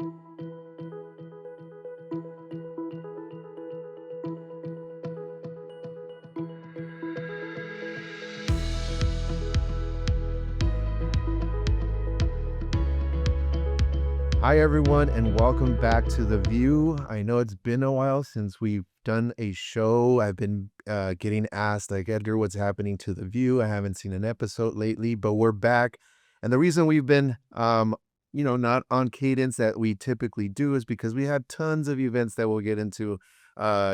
Hi, everyone, and welcome back to The View. I know it's been a while since we've done a show. I've been getting asked, like, Edgar, what's happening to The View? I haven't seen an episode lately, but we're back. And the reason we've been, not on cadence that we typically do is because we had tons of events that we'll get into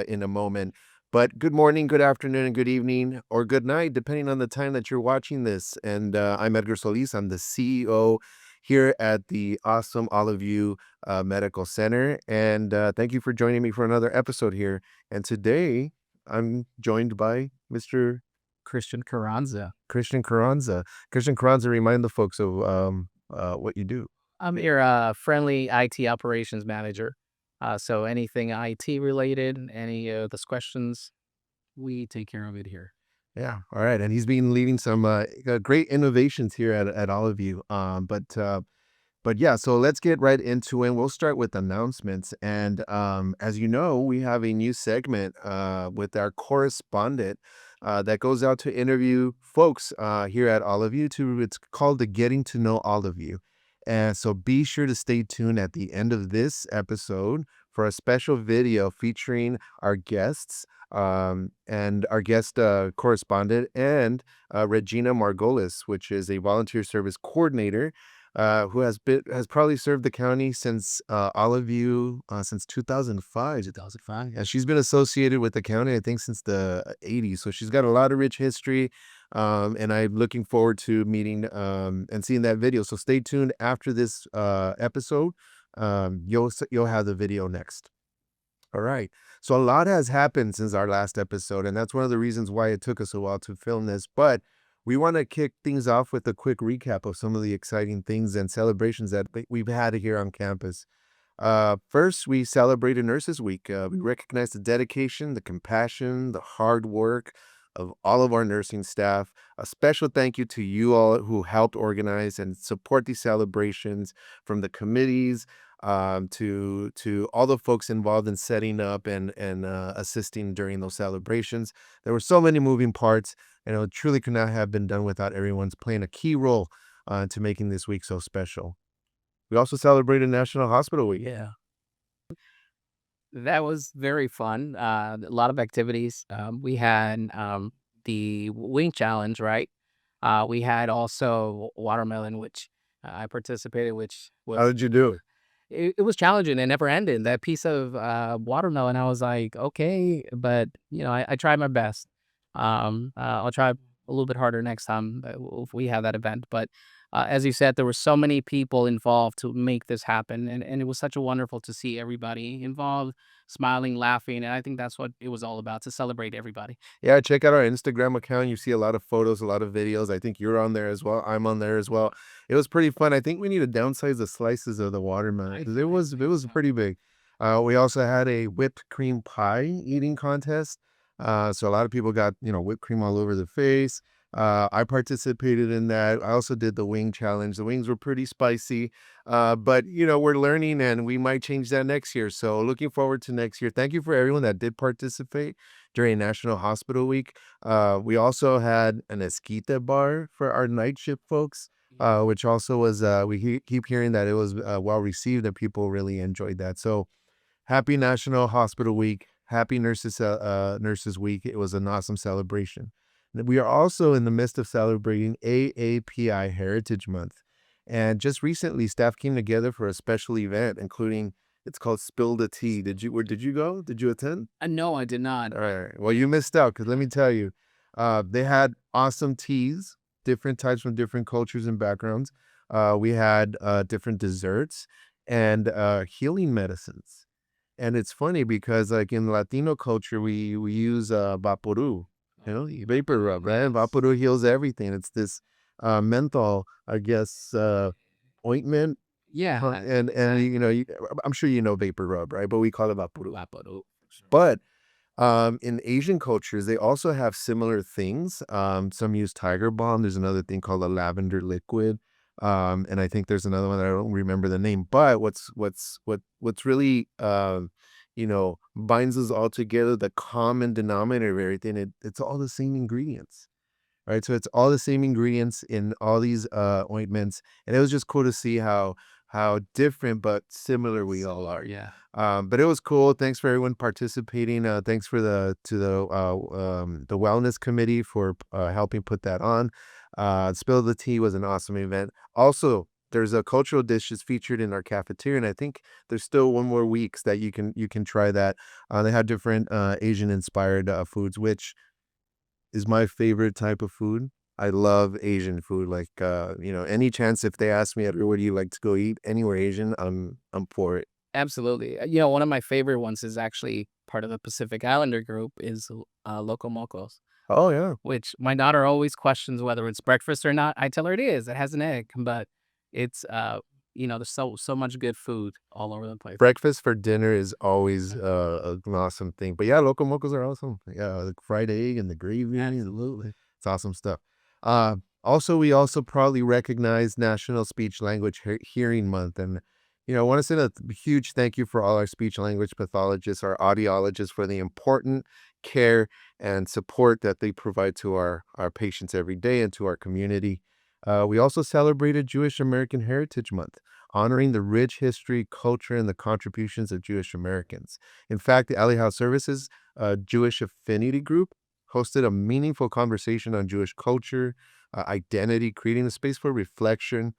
in a moment. But good morning, good afternoon, and good evening, or good night, depending on the time that you're watching this. And I'm Edgar Solis. I'm the CEO here at the awesome Olive View Medical Center. And thank you for joining me for another episode here. And today I'm joined by Mr. Christian Carranza. Christian Carranza. Christian Carranza, remind the folks of what you do. I'm your friendly IT operations manager. So anything IT related, any of those questions, we take care of it here. Yeah. All right. And he's been leading some great innovations here at Olive View. But yeah, so let's get right into it. We'll start with announcements. And as you know, we have a new segment with our correspondent that goes out to interview folks here at All of You. It's called the Getting to Know All of You. And so be sure to stay tuned at the end of this episode for a special video featuring our guests and our guest correspondent and Regina Margolis, which is a volunteer service coordinator who has probably served the county since all of you since 2005. 2005. Yeah, she's been associated with the county, I think, since the 80s. So she's got a lot of rich history, and I'm looking forward to meeting and seeing that video. So stay tuned after this episode. You'll have the video next. All right. So a lot has happened since our last episode, and that's one of the reasons why it took us a while to film this. But we want to kick things off with a quick recap of some of the exciting things and celebrations that we've had here on campus. First, we celebrated Nurses Week. We recognize the dedication, the compassion, the hard work of all of our nursing staff. A special thank you to you all who helped organize and support these celebrations, from the committees to all the folks involved in setting up and assisting during those celebrations. There were so many moving parts, and it truly could not have been done without everyone's playing a key role to making this week so special. We also celebrated National Hospital Week. Yeah. That was very fun. A lot of activities. We had the wing challenge, right? We had also watermelon, which I participated, which How was did you do? it was challenging. It never ended. That piece of watermelon, I was like, okay, but I tried my best. I'll try a little bit harder next time if we have that event. But as you said, there were so many people involved to make this happen, and it was such a wonderful to see everybody involved, smiling, laughing, and I think that's what it was all about, to celebrate everybody. Yeah, check out our Instagram account. You see a lot of photos, a lot of videos. I think you're on there as well. I'm on there as well. It was pretty fun. I think we need to downsize the slices of the watermelon because it was pretty big. We also had a whipped cream pie eating contest. So a lot of people got whipped cream all over the face. I participated in that. I also did the wing challenge. The wings were pretty spicy, but we're learning, and we might change that next year. So looking forward to next year. Thank you for everyone that did participate during National Hospital Week. We also had an esquite bar for our night shift folks, which also was, keep hearing that it was well received and people really enjoyed that. So happy National Hospital Week. Happy Nurses Week. It was an awesome celebration. We are also in the midst of celebrating AAPI Heritage Month. And just recently, staff came together for a special event, including, it's called Spill the Tea. Did you go? Did you attend? No, I did not. All right. Well, you missed out, because let me tell you, they had awesome teas, different types from different cultures and backgrounds. We had different desserts and healing medicines. And it's funny because, like, in Latino culture, we use Vaporu, vapor rub, right? Vaporu heals everything. It's this menthol, I guess, ointment. Yeah, And I'm sure you know vapor rub, right? But we call it Vaporu. Lapo. But in Asian cultures, they also have similar things. Some use tiger balm. There's another thing called a lavender liquid. And I think there's another one that I don't remember the name. But what's really binds us all together, the common denominator of everything, it's all the same ingredients. Right, so it's all the same ingredients in all these, ointments, and it was just cool to see how different but similar we all Similar, are. yeah. But it was cool. Thanks for everyone participating. Thanks for the wellness committee for helping put that on. Spill the Tea was an awesome event. Also, there's a cultural dishes featured in our cafeteria, and I think there's still one more weeks that you can try that. They have different Asian inspired foods, which is my favorite type of food. I love Asian food. Like, any chance if they ask me, "Edgar, where do you like to go eat?" Anywhere Asian, I'm for it. Absolutely. One of my favorite ones is actually part of the Pacific Islander group is Loco Mocos, Oh, yeah. which my daughter always questions whether it's breakfast or not. I tell her it is. It has an egg, but it's there's so much good food all over the place. Breakfast for dinner is always, an awesome thing. But yeah, local mocos are awesome. Yeah, the fried egg and the gravy, absolutely. It's awesome stuff. Also, we also proudly recognize National Speech Language Hearing Month, and, I wanna send a huge thank you for all our speech language pathologists, our audiologists, for the important care and support that they provide to our patients every day and to our community. We also celebrated Jewish American Heritage Month, honoring the rich history, culture, and the contributions of Jewish Americans. In fact, the Alley House Services Jewish Affinity Group hosted a meaningful conversation on Jewish culture, identity, creating a space for reflection,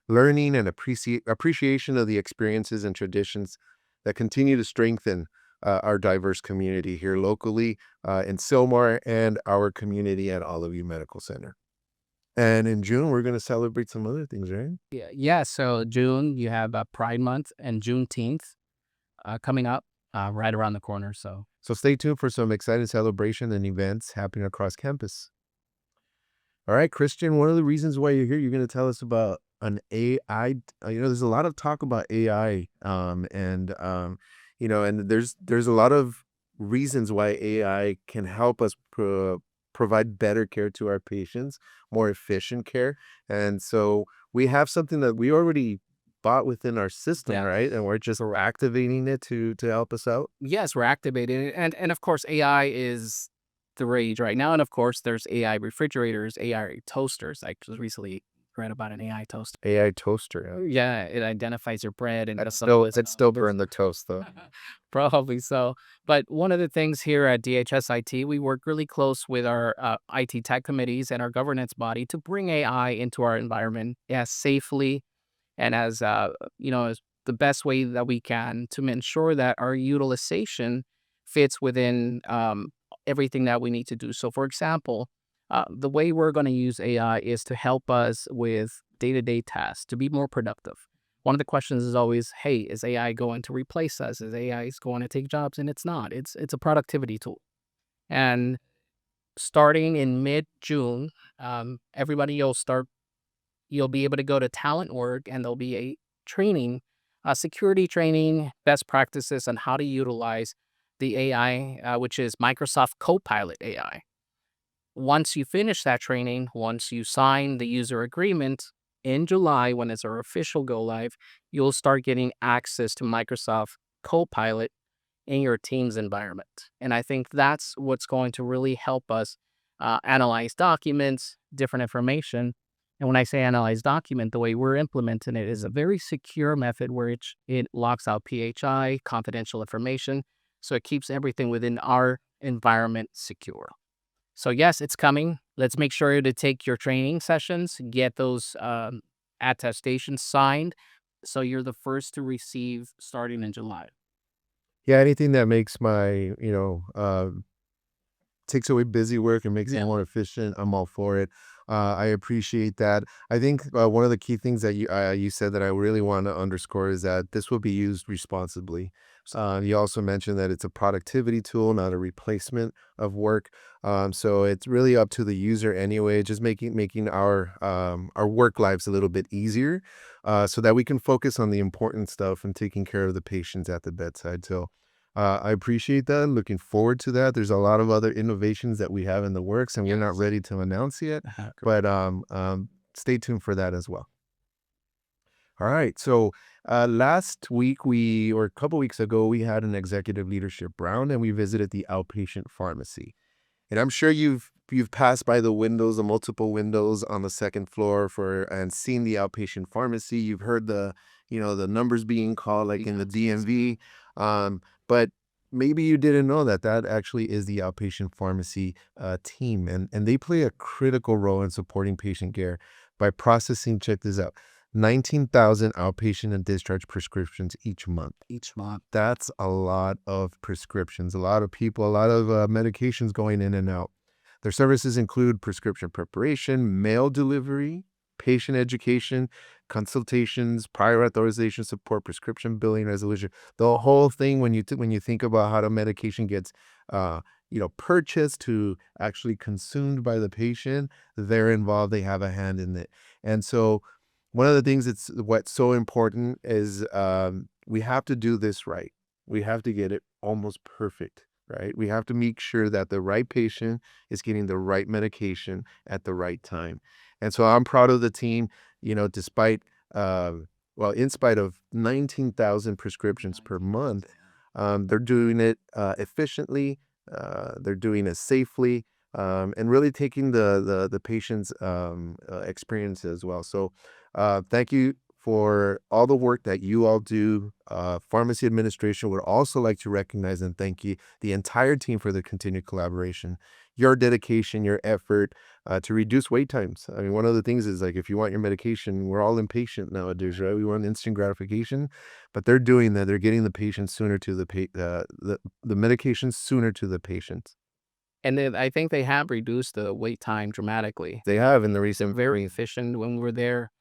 learning, and appreciation of the experiences and traditions that continue to strengthen our diverse community here locally in Sylmar and our community at Olive View Medical Center. And in June, we're going to celebrate some other things, right? Yeah, yeah. So June, you have Pride Month and Juneteenth coming up right around the corner. So So stay tuned for some exciting celebration and events happening across campus. All right, Christian, one of the reasons why you're here, you're going to tell us about an AI. There's a lot of talk about AI, and there's a lot of reasons why AI can help us provide better care to our patients, more efficient care. And so we have something that we already bought within our system, yeah, right? And we're just activating it to help us out. yes, we're activating it, and of course AI is the rage right now, and of course there's AI refrigerators, AI toasters. I just recently read about an AI toaster. AI toaster. Yeah. Yeah, it identifies your bread and I'd does some of still, this I'd still burn the toast though. probably so. But one of the things here at DHSIT, we work really close with our IT tech committees and our governance body to bring AI into our environment as safely and as the best way that we can to ensure that our utilization fits within everything that we need to do. So, for example, the way we're going to use AI is to help us with day-to-day tasks to be more productive. One of the questions is always, "Hey, is AI going to replace us? Is AI going to take jobs?" And it's not. It's a productivity tool. And starting in mid June, everybody you'll be able to go to Talent Work and there'll be a training, security training, best practices on how to utilize the AI, which is Microsoft Copilot AI. Once you finish that training, once you sign the user agreement in July, when it's our official go live, you'll start getting access to Microsoft Copilot in your team's environment. And I think that's what's going to really help us analyze documents, different information. And when I say analyze document, the way we're implementing it is a very secure method where it locks out PHI, confidential information. So it keeps everything within our environment secure. So yes, it's coming. Let's make sure to take your training sessions, get those attestations signed. So you're the first to receive starting in July. Yeah, anything that makes my, takes away busy work and makes it Yeah. more efficient, I'm all for it. I appreciate that. I think one of the key things that you said that I really want to underscore is that this will be used responsibly. You also mentioned that it's a productivity tool, not a replacement of work. So it's really up to the user anyway, just making our work lives a little bit easier, so that we can focus on the important stuff and taking care of the patients at the bedside. So I appreciate that. Looking forward to that. There's a lot of other innovations that we have in the works, and we're not Yes. ready to announce yet. Correct. But stay tuned for that as well. All right. So last week or a couple weeks ago, we had an executive leadership round and we visited the outpatient pharmacy. And I'm sure you've passed by the windows, the multiple windows on the second floor and seen the outpatient pharmacy. You've heard the numbers being called like in the DMV. But maybe you didn't know that actually is the outpatient pharmacy team, and they play a critical role in supporting patient care by processing. Check this out. 19,000 outpatient and discharge prescriptions each month. Each month. That's a lot of prescriptions, a lot of people, a lot of medications going in and out. Their services include prescription preparation, mail delivery, patient education, consultations, prior authorization support, prescription billing resolution. The whole thing when you think about how the medication gets purchased to actually consumed by the patient, they're involved. They have a hand in it, and so one of the things what's so important is we have to do this right. We have to get it almost perfect, right? We have to make sure that the right patient is getting the right medication at the right time. And so I'm proud of the team, despite, uh, in spite of 19,000 prescriptions per month, they're doing it efficiently, they're doing it safely, and really taking the patient's experience as well. So thank you for all the work that you all do. Pharmacy administration would also like to recognize and thank you, the entire team, for the continued collaboration, your dedication, your effort to reduce wait times. I mean, one of the things is like if you want your medication, we're all impatient nowadays, right? We want instant gratification, but they're doing that. They're getting the patient sooner to the medication sooner to the patient. And then I think they have reduced the wait time dramatically. They have in the They're recent. very efficient when we were there.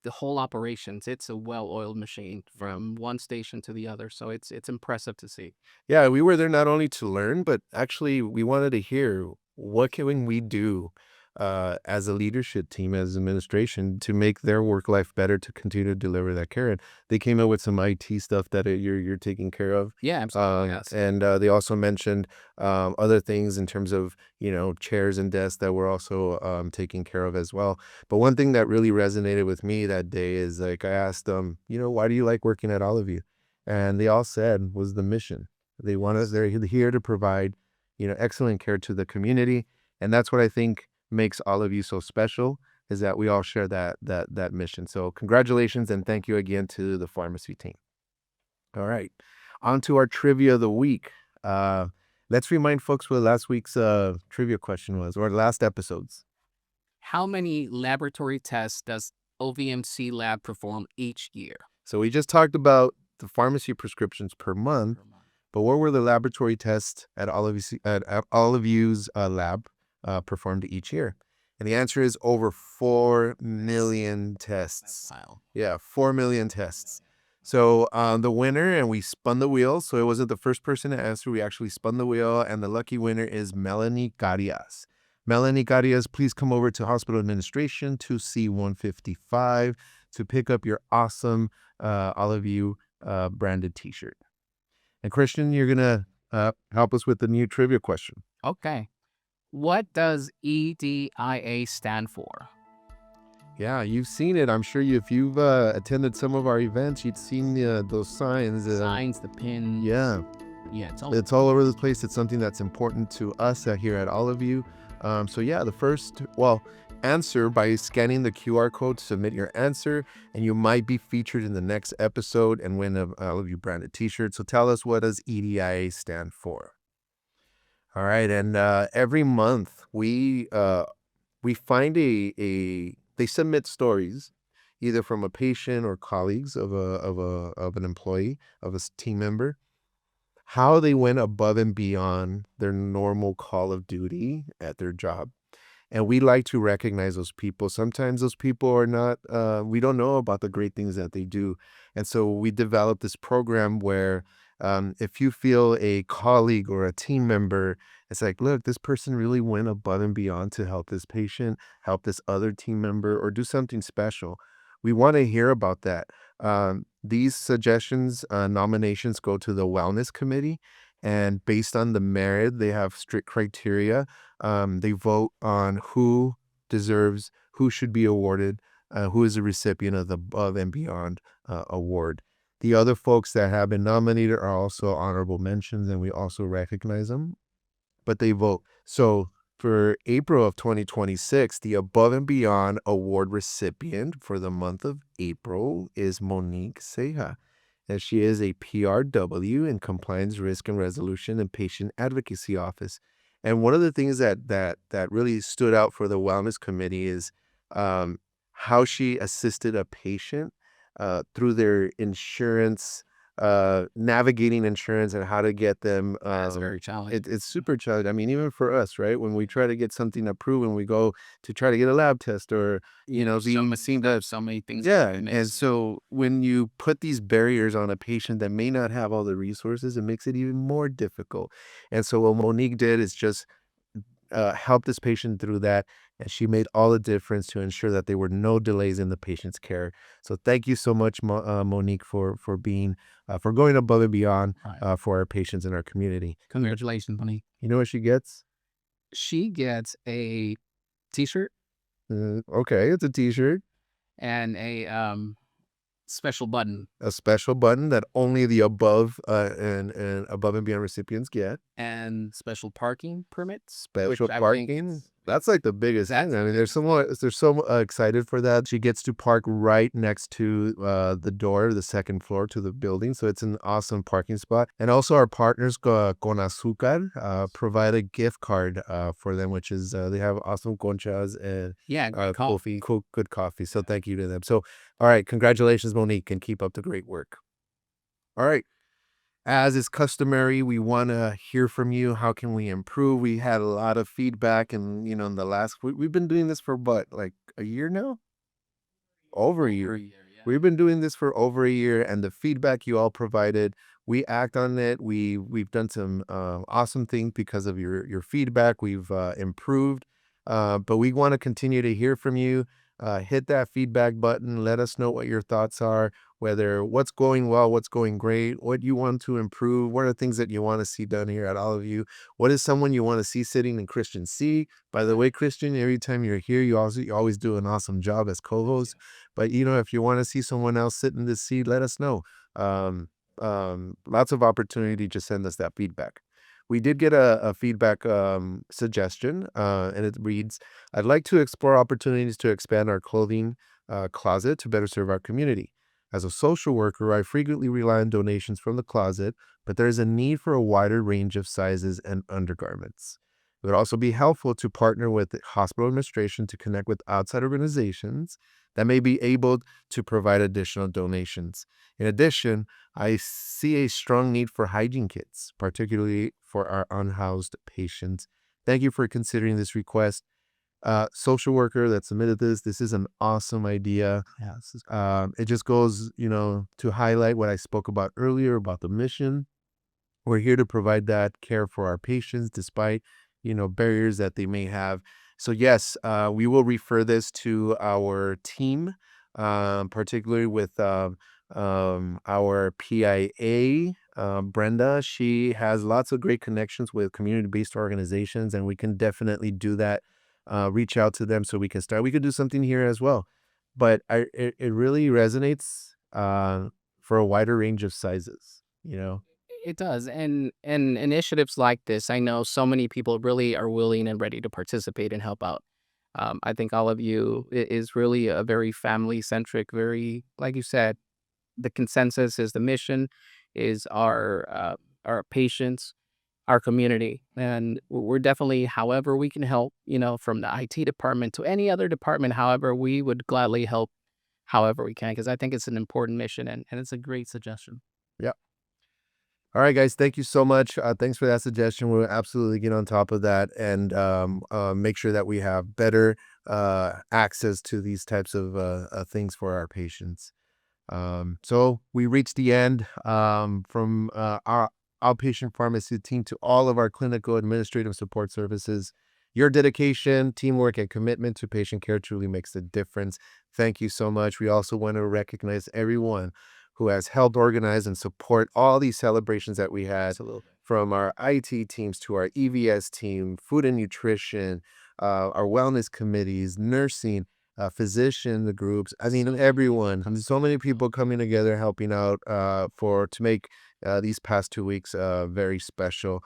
The whole operations, it's a well-oiled machine from one station to the other. So it's impressive to see. Yeah, we were there not only to learn, but actually we wanted to hear what can we do as a leadership team, as administration, to make their work life better to continue to deliver that care. And they came up with some IT stuff that you're taking care of. Yeah, absolutely. Yes. And they also mentioned other things in terms of chairs and desks that we're also taking care of as well. But one thing that really resonated with me that day is like I asked them, why do you like working at all of you? And they all said was the mission. They want us. They're here to provide, excellent care to the community, and that's what I think makes all of you so special. Is that we all share that mission. So congratulations and thank you again to the pharmacy team. All right, on to our trivia of the week. Let's remind folks what last week's trivia question was, or last episode's. How many laboratory tests does OVMC lab perform each year? So we just talked about the pharmacy prescriptions per month, but what were the laboratory tests at all of you's lab performed each year? And the answer is over 4 million tests. Wow. Yeah, 4 million tests. So the winner, and we spun the wheel, so it wasn't the first person to answer. We actually spun the wheel, and the lucky winner is Melanie Garias. Melanie Garias, please come over to hospital administration to C155 to pick up your awesome all of you branded T-shirt. And Christian, you're gonna help us with the new trivia question. Okay. What does EDIA stand for? Yeah, you've seen it. I'm sure if you've attended some of our events, you've seen those signs. Signs, the pin. Yeah, Yeah, it's all over the place. It's something that's important to us here at all of you. So yeah, the first, answer by scanning the QR code, submit your answer, and you might be featured in the next episode and win all of you branded T-shirts. So tell us, what does EDIA stand for? All right, and every month we find they submit stories either from a patient or colleagues of an employee, of a team member, how they went above and beyond their normal call of duty at their job. And we like to recognize those people. Sometimes those people are not, we don't know about the great things that they do. And so we developed this program where if you feel a colleague or a team member, it's like, look, this person really went above and beyond to help this patient, help this other team member, or do something special. We want to hear about that. These suggestions, nominations go to the wellness committee. And based on the merit, they have strict criteria. They vote on who should be awarded who is a recipient of the Above and Beyond award. The other folks that have been nominated are also honorable mentions, and we also recognize them, but they vote. So for April of 2026, the Above and Beyond Award recipient for the month of April is Monique Ceja, and she is a PRW in Compliance Risk and Resolution and Patient Advocacy Office. And one of the things that really stood out for the Wellness Committee is um, how she assisted a patient through their insurance, navigating insurance and how to get them. That's very challenging. It's super challenging. I mean, even for us, right? When we try to get something approved, when we go to try to get a lab test, or So many things. yeah, and so when you put these barriers on a patient that may not have all the resources, it makes it even more difficult. And so what Monique did is just help this patient through that, and she made all the difference to ensure that there were no delays in the patient's care. So thank you so much, Monique, for being for going above and beyond Right. for our patients in our community. Congratulations, honey. You know what she gets? She gets a T-shirt Okay, it's a T-shirt, and a special button a special button that only the above and above and beyond recipients get. and special parking permits, Special which I think parking. That's like the biggest that's thing. I mean, they're so excited for that. She gets to park right next to the door, the second floor to the building. So it's an awesome parking spot. And also our partners, Con Azúcar, provide a gift card for them, which is they have awesome conchas and great coffee. good coffee. So thank you to them. So, all right. Congratulations, Monique, and keep up the great work. All right. As is customary, we want to hear from you. How can we improve? We had a lot of feedback, and in the we've been doing this for what, like a year now? Over a year. We've been doing this for over a year, and the feedback you all provided, we act on it. We've done some awesome things because of your feedback. We've improved, but we want to continue to hear from you. Hit that feedback button. Let us know what your thoughts are. Whether what's going well, what's going great, what you want to improve, what are things that you want to see done here at all of you. What is someone you want to see sitting in Christian seat? By the way, Christian, every time you're here, you always do an awesome job as co-host. But if you want to see someone else sit in this seat, let us know. Um, Lots of opportunity to send us that feedback. We did get a feedback suggestion, and it reads, I'd like to explore opportunities to expand our clothing closet to better serve our community. As a social worker, I frequently rely on donations from the closet, but there is a need for a wider range of sizes and undergarments. It would also be helpful to partner with the hospital administration to connect with outside organizations that may be able to provide additional donations. In addition, I see a strong need for hygiene kits, particularly for our unhoused patients. Thank you for considering this request. Social worker that submitted this is an awesome idea. Yeah, this is It just goes, to highlight what I spoke about earlier about the mission. We're here to provide that care for our patients despite, barriers that they may have. So yes, we will refer this to our team, particularly with our PIA, Brenda. She has lots of great connections with community-based organizations, and we can definitely do that. Reach out to them so we can start. We could do something here as well. But it really resonates for a wider range of sizes. it does, and initiatives like this, I know so many people really are willing and ready to participate and help out. I think all of you is really a very family centric, very like you said. The consensus is the mission, is our patients, our community, and we're definitely however we can help. From the IT department to any other department, however we would gladly help, however we can, because I think it's an important mission and it's a great suggestion. Yeah. All right, guys. Thank you so much. Thanks for that suggestion. We'll absolutely get on top of that and make sure that we have better access to these types of things for our patients. So we reached the end from our outpatient pharmacy team to all of our clinical administrative support services. Your dedication, teamwork, and commitment to patient care truly makes a difference. Thank you so much. We also want to recognize everyone who has helped organize and support all these celebrations that we had, Absolutely. from our IT teams to our EVS team, food and nutrition, our wellness committees, nursing, physician groups. I mean, everyone. There's so many people coming together, helping out to make these past 2 weeks very special.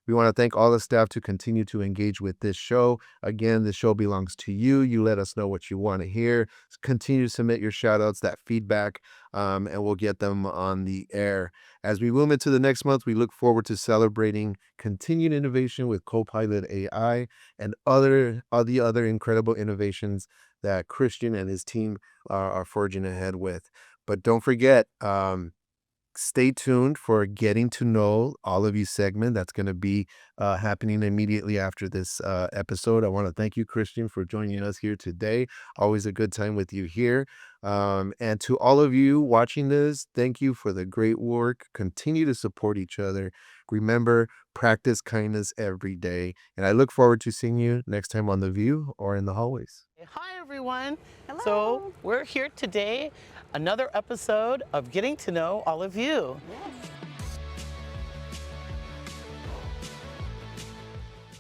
We want to thank all the staff to continue to engage with this show. Again, the show belongs to you. You let us know what you want to hear. Continue to submit your shout outs, that feedback, and we'll get them on the air. As we move into the next month, we look forward to celebrating continued innovation with Copilot AI and all the other incredible innovations that Christian and his team are forging ahead with. But don't forget, stay tuned for Getting to Know All of You segment. That's going to be happening immediately after this episode. I want to thank you, Christian, for joining us here today. Always a good time with you here. And to all of you watching this, thank you for the great work. Continue to support each other. Remember, practice kindness every day. And I look forward to seeing you next time on The View or in the hallways. Hi, everyone. Hello. So we're here today, another episode of Getting to Know All of You.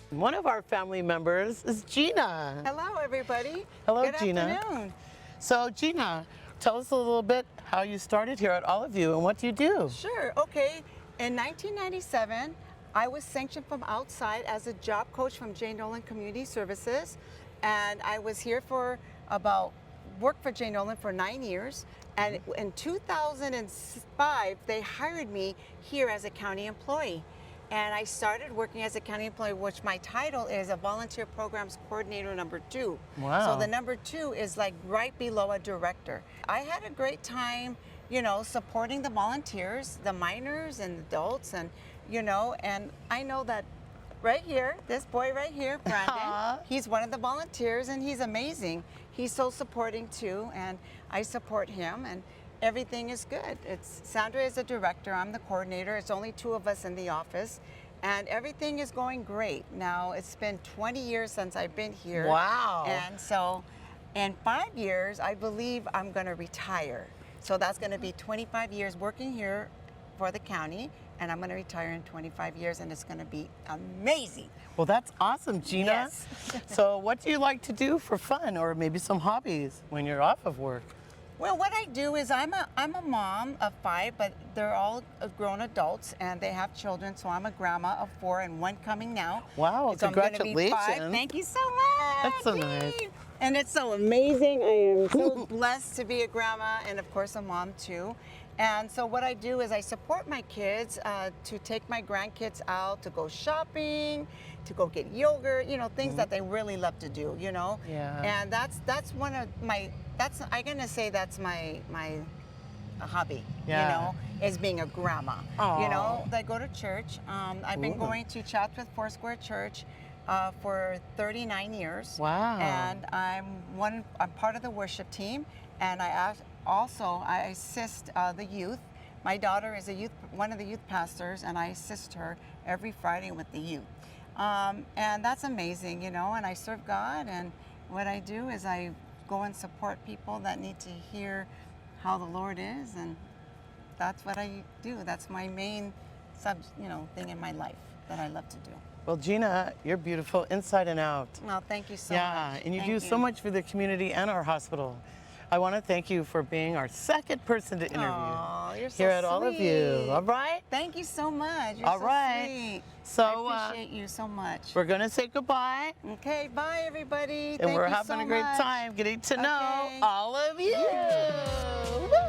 One of our family members is Gina. Hello, everybody. Hello, Good Gina. afternoon. So, Gina, tell us a little bit how you started here at All of You and what do you do? Sure. Okay. In 1997, I was sanctioned from outside as a job coach from J. Nolan Community Services, and I was here for worked for J. Nolan for 9 years. And in 2005, they hired me here as a county employee. And I started working as a county employee, which my title is a volunteer programs coordinator number 2. Wow. So the number 2 is like right below a director. I had a great time, supporting the volunteers, the minors and adults, and I know that right here, this boy right here, Brandon, he's one of the volunteers and he's amazing. He's so supporting too, and I support him, and everything is good. Sandra is the director, I'm the coordinator. It's only 2 of us in the office, and everything is going great. Now, it's been 20 years since I've been here. Wow. And so in 5 years, I believe I'm gonna retire. So that's gonna be 25 years working here for the county, and I'm gonna retire in 25 years, and it's gonna be amazing. Well, that's awesome, Gina. Yes. So what do you like to do for fun or maybe some hobbies when you're off of work? Well, what I do is I'm a mom of 5, but they're all grown adults and they have children. So I'm a grandma of 4 and 1 coming now. Wow, So I'm gonna be 5. congratulations. Thank you so much. That's so nice. Yay. And it's so amazing. I am so blessed to be a grandma and of course a mom too. And so what I do is I support my kids to take my grandkids out to go shopping, to go get yogurt, things that they really love to do, Yeah. And that's one of my, I'm gonna say that's my hobby, Yeah. is being a grandma. Aw. I go to church. I've been going to Chatsworth Foursquare Church for 39 years. Wow. And I'm part of the worship team, and I assist the youth. My daughter is one of the youth pastors, and I assist her every Friday with the youth. And that's amazing, and I serve God, and what I do is I go and support people that need to hear how the Lord is, and that's what I do. That's my main thing in my life that I love to do. Well, Gina, you're beautiful inside and out. Well, thank you so much. Yeah, and you Thank do so much for the community and our hospital. I want to thank you for being our second person to interview Aw, you're so here at All of You. sweet. All right? Thank you so much. You're All so right. sweet. So, I appreciate you so much. We're going to say goodbye. Okay, bye everybody. And Thank we're you having so a great much. time getting to know Okay. all of you. Woo!